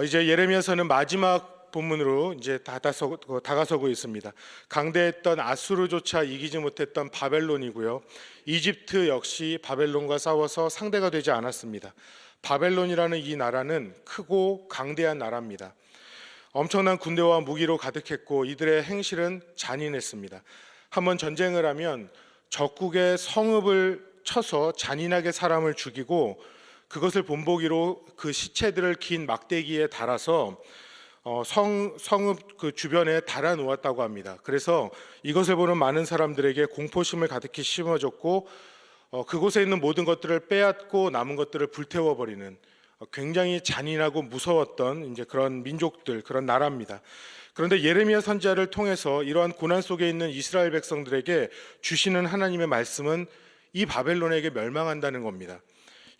이제 예레미야서는 마지막 본문으로 이제 다가서고 있습니다. 강대했던 아수르조차 이기지 못했던 바벨론이고요. 이집트 역시 바벨론과 싸워서 상대가 되지 않았습니다. 바벨론이라는 이 나라는 크고 강대한 나라입니다. 엄청난 군대와 무기로 가득했고 이들의 행실은 잔인했습니다. 한번 전쟁을 하면 적국의 성읍을 쳐서 잔인하게 사람을 죽이고 그것을 본보기로 그 시체들을 긴 막대기에 달아서 성읍 그 주변에 달아 놓았다고 합니다. 그래서 이것을 보는 많은 사람들에게 공포심을 가득히 심어줬고 그곳에 있는 모든 것들을 빼앗고 남은 것들을 불태워버리는 굉장히 잔인하고 무서웠던 이제 그런 민족들, 그런 나라입니다. 그런데 예레미야 선지자를 통해서 이러한 고난 속에 있는 이스라엘 백성들에게 주시는 하나님의 말씀은 이 바벨론에게 멸망한다는 겁니다.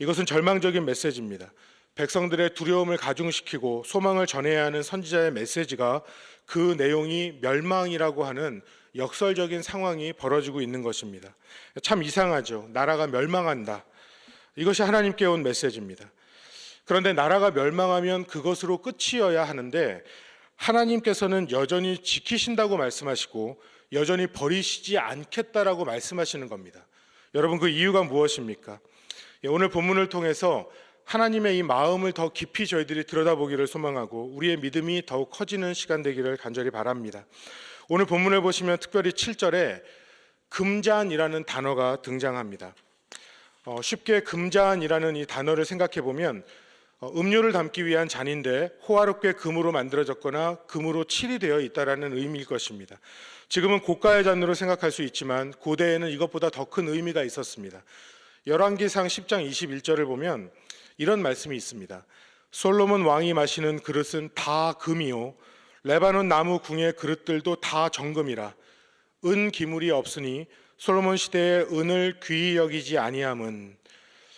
이것은 절망적인 메시지입니다. 백성들의 두려움을 가중시키고 소망을 전해야 하는 선지자의 메시지가 그 내용이 멸망이라고 하는 역설적인 상황이 벌어지고 있는 것입니다. 참 이상하죠. 나라가 멸망한다. 이것이 하나님께 온 메시지입니다. 그런데 나라가 멸망하면 그것으로 끝이어야 하는데 하나님께서는 여전히 지키신다고 말씀하시고 여전히 버리시지 않겠다라고 말씀하시는 겁니다. 여러분, 그 이유가 무엇입니까? 오늘 본문을 통해서 하나님의 이 마음을 더 깊이 저희들이 들여다보기를 소망하고 우리의 믿음이 더욱 커지는 시간 되기를 간절히 바랍니다. 오늘 본문을 보시면 특별히 7절에 금잔이라는 단어가 등장합니다. 쉽게 금잔이라는 이 단어를 생각해 보면 음료를 담기 위한 잔인데 호화롭게 금으로 만들어졌거나 금으로 칠이 되어 있다라는 의미일 것입니다. 지금은 고가의 잔으로 생각할 수 있지만 고대에는 이것보다 더 큰 의미가 있었습니다. 열왕기상 10장 21절을 보면 이런 말씀이 있습니다. 솔로몬 왕이 마시는 그릇은 다 금이요 레바논 나무 궁의 그릇들도 다 정금이라 은 기물이 없으니 솔로몬 시대에 은을 귀히 여기지 아니함은,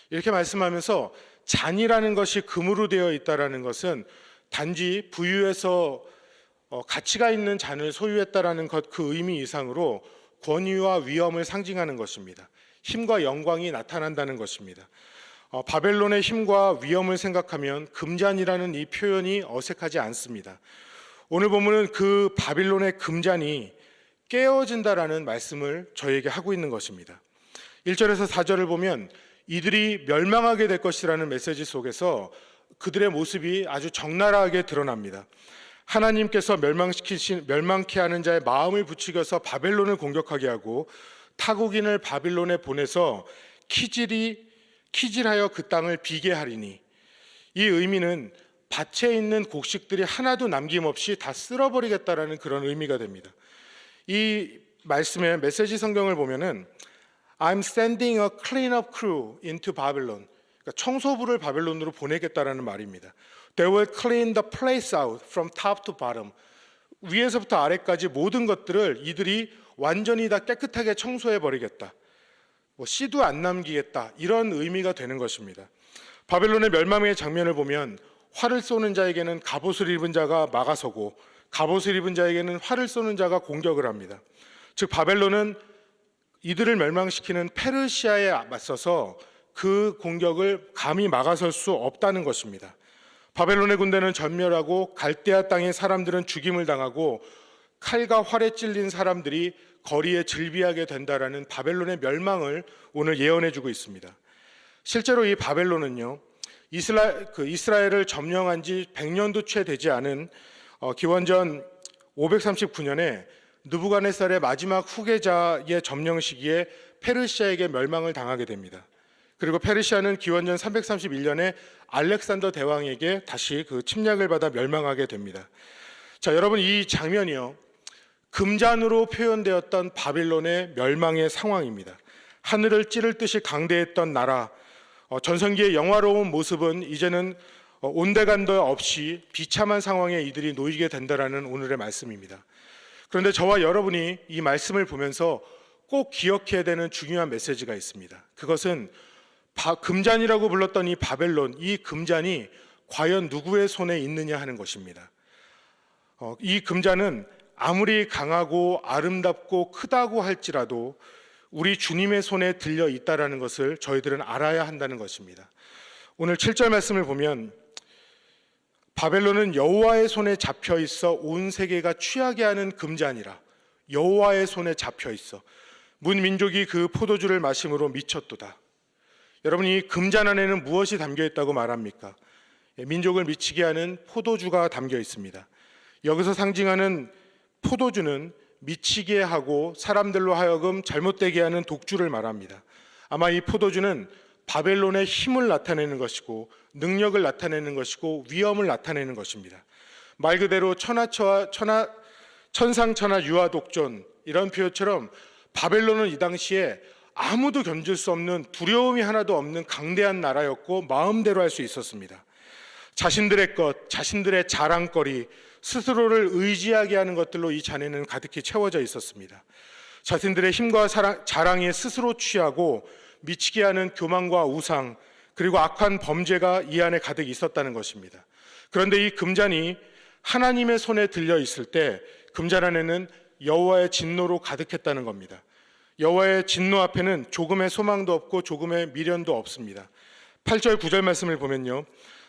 이렇게 말씀하면서 잔이라는 것이 금으로 되어 있다라는 것은 단지 부유해서 가치가 있는 잔을 소유했다라는 것, 그 의미 이상으로 권위와 위엄을 상징하는 것입니다. 힘과 영광이 나타난다는 것입니다. 바벨론의 힘과 위엄을 생각하면 금잔이라는 이 표현이 어색하지 않습니다. 오늘 본문은 그 바빌론의 금잔이 깨어진다라는 말씀을 저에게 하고 있는 것입니다. 1절에서 4절을 보면 이들이 멸망하게 될 것이라는 메시지 속에서 그들의 모습이 아주 적나라하게 드러납니다. 하나님께서 멸망케 하는 자의 마음을 부추겨서 바벨론을 공격하게 하고 타국인을 바빌론에 보내서 키질하여 그 땅을 비게 하리니, 이 의미는 밭에 있는 곡식들이 하나도 남김없이 다 쓸어버리겠다라는 그런 의미가 됩니다. 이 말씀의 메시지 성경을 보면은 I'm sending a cleanup crew into Babylon, 그러니까 청소부를 바벨론으로 보내겠다라는 말입니다. They will clean the place out from top to bottom. 위에서부터 아래까지 모든 것들을 이들이 완전히 다 깨끗하게 청소해 버리겠다. 씨도 안 남기겠다. 이런 의미가 되는 것입니다. 바벨론의 멸망의 장면을 보면 활을 쏘는 자에게는 갑옷을 입은 자가 막아서고 갑옷을 입은 자에게는 활을 쏘는 자가 공격을 합니다. 즉 바벨론은 이들을 멸망시키는 페르시아에 맞서서 그 공격을 감히 막아설 수 없다는 것입니다. 바벨론의 군대는 전멸하고 갈대아 땅의 사람들은 죽임을 당하고 칼과 활에 찔린 사람들이 거리에 즐비하게 된다라는 바벨론의 멸망을 오늘 예언해주고 있습니다. 실제로 이 바벨론은요, 이스라엘을 점령한 지 100년도 채 되지 않은 기원전 539년에 느부갓네살의 마지막 후계자의 점령 시기에 페르시아에게 멸망을 당하게 됩니다. 그리고 페르시아는 기원전 331년에 알렉산더 대왕에게 다시 그 침략을 받아 멸망하게 됩니다. 자, 여러분, 이 장면이요, 금잔으로 표현되었던 바빌론의 멸망의 상황입니다. 하늘을 찌를 듯이 강대했던 나라, 전성기의 영화로운 모습은 이제는 온데간데 없이 비참한 상황에 이들이 놓이게 된다라는 오늘의 말씀입니다. 그런데 저와 여러분이 이 말씀을 보면서 꼭 기억해야 되는 중요한 메시지가 있습니다. 그것은 금잔이라고 불렀던 이 바벨론, 이 금잔이 과연 누구의 손에 있느냐 하는 것입니다. 이 금잔은 아무리 강하고 아름답고 크다고 할지라도 우리 주님의 손에 들려 있다라는 것을 저희들은 알아야 한다는 것입니다. 오늘 7절 말씀을 보면 바벨론은 여호와의 손에 잡혀 있어 온 세계가 취하게 하는 금잔이라. 여호와의 손에 잡혀 있어 문 민족이 그 포도주를 마심으로 미쳤도다. 여러분, 이 금잔 안에는 무엇이 담겨 있다고 말합니까? 민족을 미치게 하는 포도주가 담겨 있습니다. 여기서 상징하는 포도주는 미치게 하고 사람들로 하여금 잘못되게 하는 독주를 말합니다. 아마 이 포도주는 바벨론의 힘을 나타내는 것이고 능력을 나타내는 것이고 위엄을 나타내는 것입니다. 말 그대로 천상천하 유아독존, 이런 표현처럼 바벨론은 이 당시에 아무도 견딜 수 없는, 두려움이 하나도 없는 강대한 나라였고 마음대로 할 수 있었습니다. 자신들의 것, 자신들의 자랑거리, 스스로를 의지하게 하는 것들로 이 잔에는 가득히 채워져 있었습니다. 자신들의 힘과 자랑에 스스로 취하고 미치게 하는 교만과 우상, 그리고 악한 범죄가 이 안에 가득 있었다는 것입니다. 그런데 이 금잔이 하나님의 손에 들려 있을 때 금잔 안에는 여호와의 진노로 가득했다는 겁니다. 여호와의 진노 앞에는 조금의 소망도 없고 조금의 미련도 없습니다. 8절 9절 말씀을 보면요,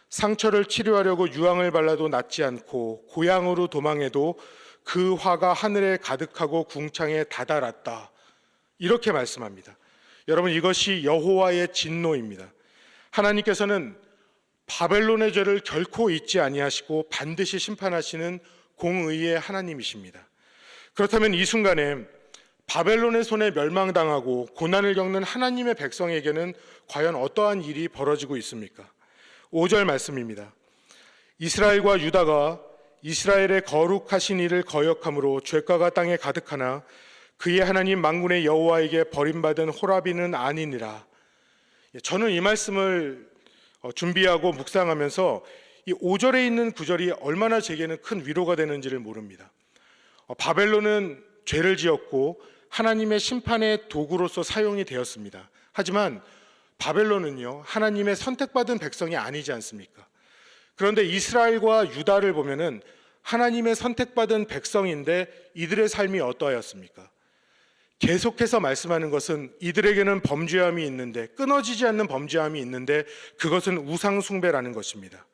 상처를 치료하려고 유황을 발라도 낫지 않고 고향으로 도망해도 그 화가 하늘에 가득하고 궁창에 다다랐다, 이렇게 말씀합니다. 여러분, 이것이 여호와의 진노입니다. 하나님께서는 바벨론의 죄를 결코 잊지 아니하시고 반드시 심판하시는 공의의 하나님이십니다. 그렇다면 이 순간에 바벨론의 손에 멸망당하고 고난을 겪는 하나님의 백성에게는 과연 어떠한 일이 벌어지고 있습니까? 5절 말씀입니다. 이스라엘과 유다가 이스라엘의 거룩하신 이를 거역함으로 죄가가 땅에 가득하나 그의 하나님 만군의 여호와에게 버림받은 호라비는 아니니라. 저는 이 말씀을 준비하고 묵상하면서 이 5절에 있는 구절이 얼마나 제게는 큰 위로가 되는지를 모릅니다. 바벨론은 죄를 지었고 하나님의 심판의 도구로서 사용이 되었습니다. 하지만 바벨론은요, 하나님의 선택받은 백성이 아니지 않습니까? 그런데 이스라엘과 유다를 보면은 하나님의 선택받은 백성인데 이들의 삶이 어떠하였습니까? 계속해서 말씀하는 것은 이들에게는 범죄함이 있는데, 끊어지지 않는 범죄함이 있는데 그것은 우상 숭배라는 것입니다.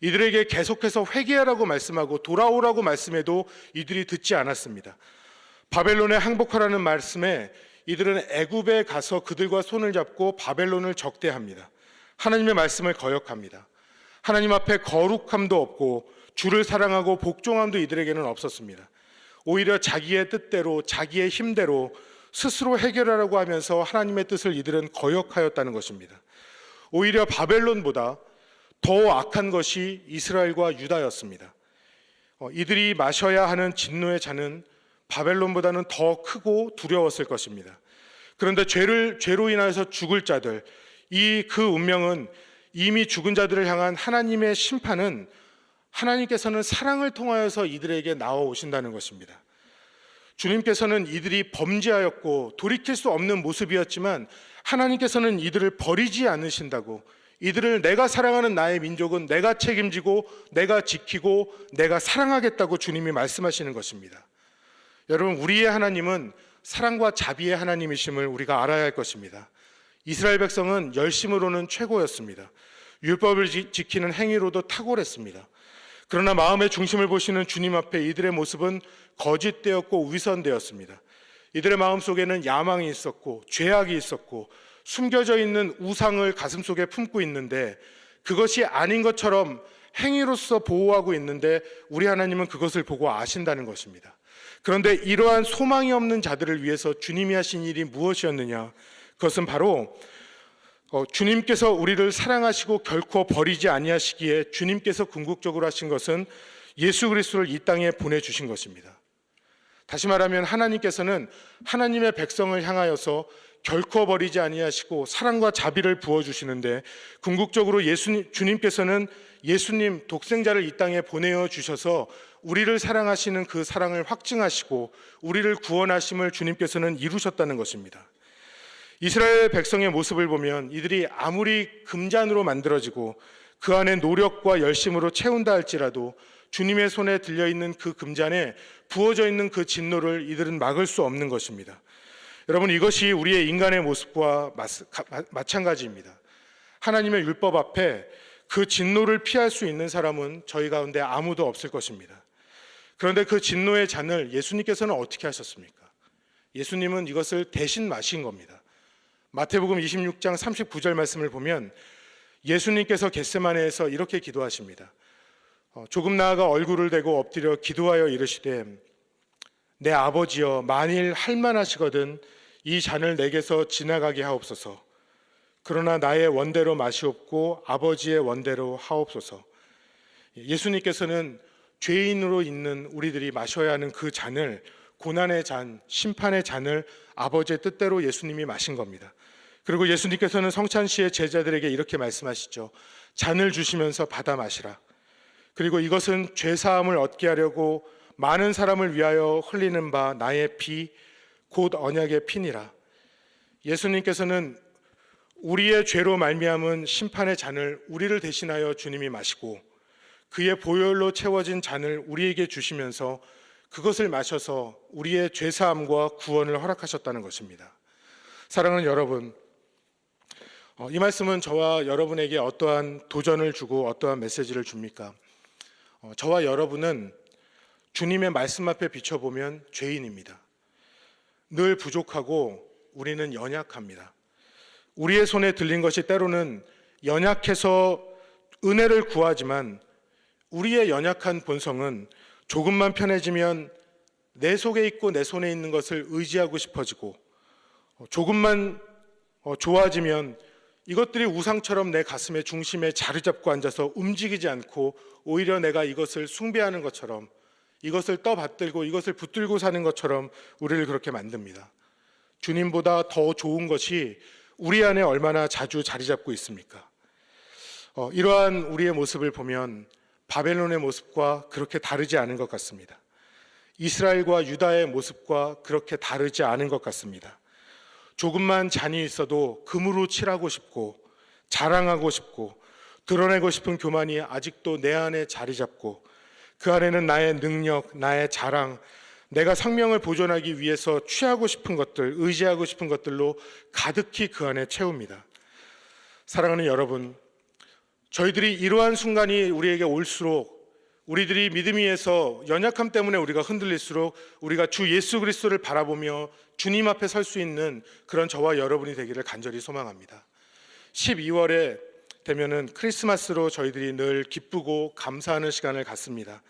이들에게 계속해서 회개하라고 말씀하고 돌아오라고 말씀해도 이들이 듣지 않았습니다. 바벨론에 항복하라는 말씀에 이들은 애굽에 가서 그들과 손을 잡고 바벨론을 적대합니다. 하나님의 말씀을 거역합니다. 하나님 앞에 거룩함도 없고 주를 사랑하고 복종함도 이들에게는 없었습니다. 오히려 자기의 뜻대로, 자기의 힘대로 스스로 해결하라고 하면서 하나님의 뜻을 이들은 거역하였다는 것입니다. 오히려 바벨론보다 더 악한 것이 이스라엘과 유다였습니다. 이들이 마셔야 하는 진노의 잔은 바벨론보다는 더 크고 두려웠을 것입니다. 그런데 죄로 인하여서 죽을 자들, 그 운명은, 이미 죽은 자들을 향한 하나님의 심판은 하나님께서는 사랑을 통하여서 이들에게 나와오신다는 것입니다. 주님께서는 이들이 범죄하였고 돌이킬 수 없는 모습이었지만 하나님께서는 이들을 버리지 않으신다고, 이들을 내가 사랑하는 나의 민족은 내가 책임지고 내가 지키고 내가 사랑하겠다고 주님이 말씀하시는 것입니다. 여러분, 우리의 하나님은 사랑과 자비의 하나님이심을 우리가 알아야 할 것입니다. 이스라엘 백성은 열심으로는 최고였습니다. 율법을 지키는 행위로도 탁월했습니다. 그러나 마음의 중심을 보시는 주님 앞에 이들의 모습은 거짓되었고 위선되었습니다. 이들의 마음속에는 야망이 있었고 죄악이 있었고 숨겨져 있는 우상을 가슴속에 품고 있는데, 그것이 아닌 것처럼 행위로서 보호하고 있는데 우리 하나님은 그것을 보고 아신다는 것입니다. 그런데 이러한 소망이 없는 자들을 위해서 주님이 하신 일이 무엇이었느냐? 그것은 바로 주님께서 우리를 사랑하시고 결코 버리지 아니하시기에 주님께서 궁극적으로 하신 것은 예수 그리스도를 이 땅에 보내주신 것입니다. 다시 말하면 하나님께서는 하나님의 백성을 향하여서 결코 버리지 아니하시고 사랑과 자비를 부어주시는데, 궁극적으로 주님께서는 예수님 독생자를 이 땅에 보내어 주셔서 우리를 사랑하시는 그 사랑을 확증하시고 우리를 구원하심을 주님께서는 이루셨다는 것입니다. 이스라엘 백성의 모습을 보면 이들이 아무리 금잔으로 만들어지고 그 안에 노력과 열심으로 채운다 할지라도 주님의 손에 들려있는 그 금잔에 부어져 있는 그 진노를 이들은 막을 수 없는 것입니다. 여러분, 이것이 우리의 인간의 모습과 마찬가지입니다. 하나님의 율법 앞에 그 진노를 피할 수 있는 사람은 저희 가운데 아무도 없을 것입니다. 그런데 그 진노의 잔을 예수님께서는 어떻게 하셨습니까? 예수님은 이것을 대신 마신 겁니다. 마태복음 26장 39절 말씀을 보면 예수님께서 겟세마네에서 이렇게 기도하십니다. 조금 나아가 얼굴을 대고 엎드려 기도하여 이르시되 내 아버지여 만일 할만하시거든 이 잔을 내게서 지나가게 하옵소서. 그러나 나의 원대로 마시옵고 아버지의 원대로 하옵소서. 예수님께서는 죄인으로 있는 우리들이 마셔야 하는 그 잔을, 고난의 잔, 심판의 잔을 아버지의 뜻대로 예수님이 마신 겁니다. 그리고 예수님께서는 성찬시의 제자들에게 이렇게 말씀하시죠. 잔을 주시면서 받아 마시라. 그리고 이것은 죄사함을 얻게 하려고 많은 사람을 위하여 흘리는 바 나의 피, 곧 언약의 피니라. 예수님께서는 우리의 죄로 말미암은 심판의 잔을 우리를 대신하여 주님이 마시고 그의 보혈로 채워진 잔을 우리에게 주시면서 그것을 마셔서 우리의 죄사함과 구원을 허락하셨다는 것입니다. 사랑하는 여러분, 이 말씀은 저와 여러분에게 어떠한 도전을 주고 어떠한 메시지를 줍니까? 저와 여러분은 주님의 말씀 앞에 비춰보면 죄인입니다. 늘 부족하고 우리는 연약합니다. 우리의 손에 들린 것이 때로는 연약해서 은혜를 구하지만 우리의 연약한 본성은 조금만 편해지면 내 속에 있고 내 손에 있는 것을 의지하고 싶어지고 조금만 좋아지면 이것들이 우상처럼 내 가슴의 중심에 자리 잡고 앉아서 움직이지 않고 오히려 내가 이것을 숭배하는 것처럼 이것을 떠받들고 이것을 붙들고 사는 것처럼 우리를 그렇게 만듭니다. 주님보다 더 좋은 것이 우리 안에 얼마나 자주 자리 잡고 있습니까? 이러한 우리의 모습을 보면 바벨론의 모습과 그렇게 다르지 않은 것 같습니다. 이스라엘과 유다의 모습과 그렇게 다르지 않은 것 같습니다. 조금만 잔이 있어도 금으로 칠하고 싶고 자랑하고 싶고 드러내고 싶은 교만이 아직도 내 안에 자리 잡고 그 안에는 나의 능력, 나의 자랑, 내가 생명을 보존하기 위해서 취하고 싶은 것들, 의지하고 싶은 것들로 가득히 그 안에 채웁니다. 사랑하는 여러분, 저희들이 이러한 순간이 우리에게 올수록 우리들이 믿음 위에서 연약함 때문에 우리가 흔들릴수록 우리가 주 예수 그리스도를 바라보며 주님 앞에 설 수 있는 그런 저와 여러분이 되기를 간절히 소망합니다. 12월에 되면은 크리스마스로 저희들이 늘 기쁘고 감사하는 시간을 갖습니다.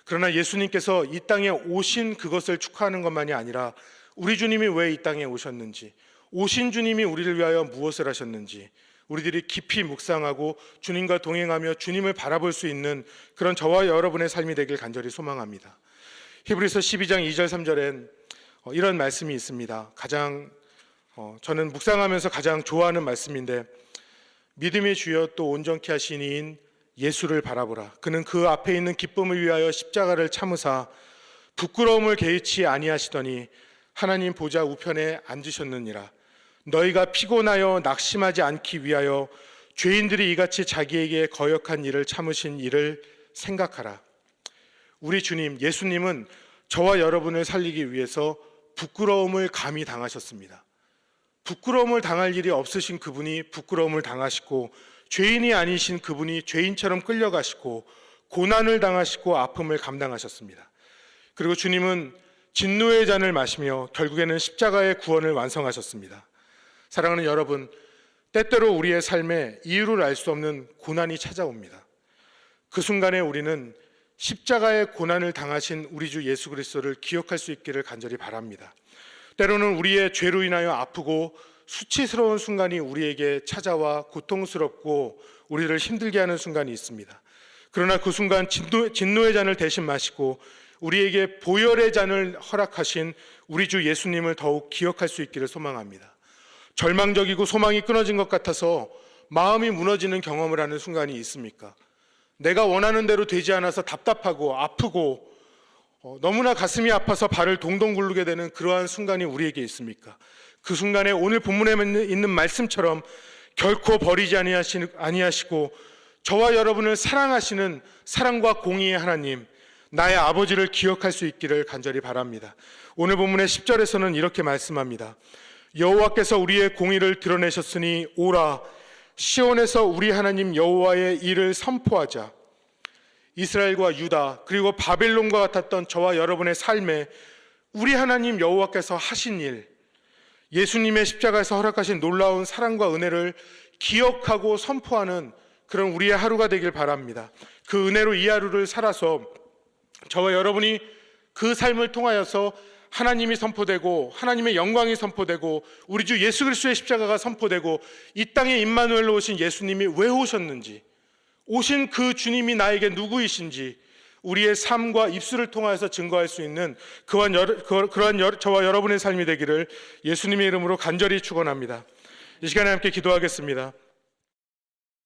그러나 예수님께서 이 땅에 오신 그것을 축하하는 것만이 아니라 우리 주님이 왜 이 땅에 오셨는지, 오신 주님이 우리를 위하여 무엇을 하셨는지 우리들이 깊이 묵상하고 주님과 동행하며 주님을 바라볼 수 있는 그런 저와 여러분의 삶이 되길 간절히 소망합니다. 히브리서 12장 2절 3절엔 이런 말씀이 있습니다. 저는 묵상하면서 가장 좋아하는 말씀인데 믿음의 주여 또 온전케 하신 이인 예수를 바라보라. 그는 그 앞에 있는 기쁨을 위하여 십자가를 참으사 부끄러움을 개의치 아니하시더니 하나님 보좌 우편에 앉으셨느니라. 너희가 피곤하여 낙심하지 않기 위하여 죄인들이 이같이 자기에게 거역한 일을 참으신 일을 생각하라. 우리 주님 예수님은 저와 여러분을 살리기 위해서 부끄러움을 감히 당하셨습니다. 부끄러움을 당할 일이 없으신 그분이 부끄러움을 당하시고 죄인이 아니신 그분이 죄인처럼 끌려가시고 고난을 당하시고 아픔을 감당하셨습니다. 그리고 주님은 진노의 잔을 마시며 결국에는 십자가의 구원을 완성하셨습니다. 사랑하는 여러분, 때때로 우리의 삶에 이유를 알 수 없는 고난이 찾아옵니다. 그 순간에 우리는 십자가의 고난을 당하신 우리 주 예수 그리스도를 기억할 수 있기를 간절히 바랍니다. 때로는 우리의 죄로 인하여 아프고 수치스러운 순간이 우리에게 찾아와 고통스럽고 우리를 힘들게 하는 순간이 있습니다. 그러나 그 순간 진노의 잔을 대신 마시고 우리에게 보혈의 잔을 허락하신 우리 주 예수님을 더욱 기억할 수 있기를 소망합니다. 절망적이고 소망이 끊어진 것 같아서 마음이 무너지는 경험을 하는 순간이 있습니까? 내가 원하는 대로 되지 않아서 답답하고 아프고 너무나 가슴이 아파서 발을 동동 굴르게 되는 그러한 순간이 우리에게 있습니까? 그 순간에 오늘 본문에 있는 말씀처럼 결코 버리지 아니하시고 저와 여러분을 사랑하시는 사랑과 공의의 하나님, 나의 아버지를 기억할 수 있기를 간절히 바랍니다. 오늘 본문의 10절에서는 이렇게 말씀합니다. 여호와께서 우리의 공의를 드러내셨으니 오라, 시온에서 우리 하나님 여호와의 일을 선포하자. 이스라엘과 유다 그리고 바벨론과 같았던 저와 여러분의 삶에 우리 하나님 여호와께서 하신 일, 예수님의 십자가에서 허락하신 놀라운 사랑과 은혜를 기억하고 선포하는 그런 우리의 하루가 되길 바랍니다. 그 은혜로 이 하루를 살아서 저와 여러분이 그 삶을 통하여서 하나님이 선포되고 하나님의 영광이 선포되고 우리 주 예수 그리스도의 십자가가 선포되고 이 땅에 임마누엘로 오신 예수님이 왜 오셨는지, 오신 그 주님이 나에게 누구이신지 우리의 삶과 입술을 통하여서 증거할 수 있는 그러한 저와 여러분의 삶이 되기를 예수님의 이름으로 간절히 축원합니다. 이 시간에 함께 기도하겠습니다.